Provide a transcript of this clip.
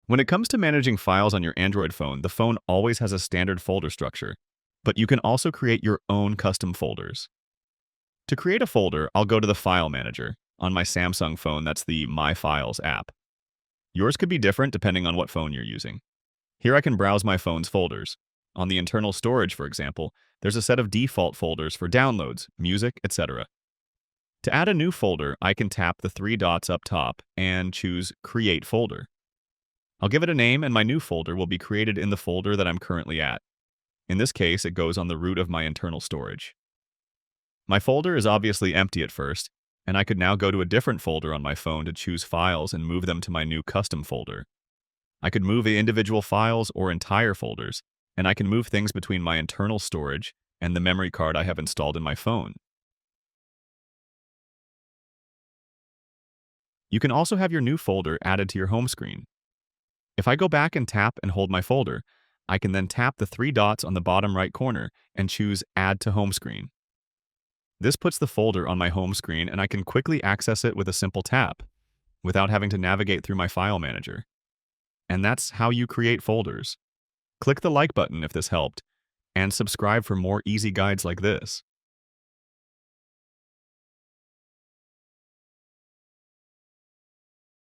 When it comes to managing files on your Android phone, the phone always has a standard folder structure, but you can also create your own custom folders. To create a folder, I'll go to the File Manager. On my Samsung phone, that's the My Files app. Yours could be different depending on what phone you're using. Here I can browse my phone's folders. On the internal storage, for example, there's a set of default folders for downloads, music, etc. To add a new folder, I can tap the three dots up top and choose Create Folder. I'll give it a name and my new folder will be created in the folder that I'm currently at. In this case, it goes on the root of my internal storage. My folder is obviously empty at first, and I could now go to a different folder on my phone to choose files and move them to my new custom folder. I could move individual files or entire folders, and I can move things between my internal storage and the memory card I have installed in my phone. You can also have your new folder added to your home screen. If I go back and tap and hold my folder, I can then tap the three dots on the bottom right corner and choose Add to Home Screen. This puts the folder on my home screen and I can quickly access it with a simple tap, without having to navigate through my file manager. And that's how you create folders. Click the like button if this helped, and subscribe for more easy guides like this.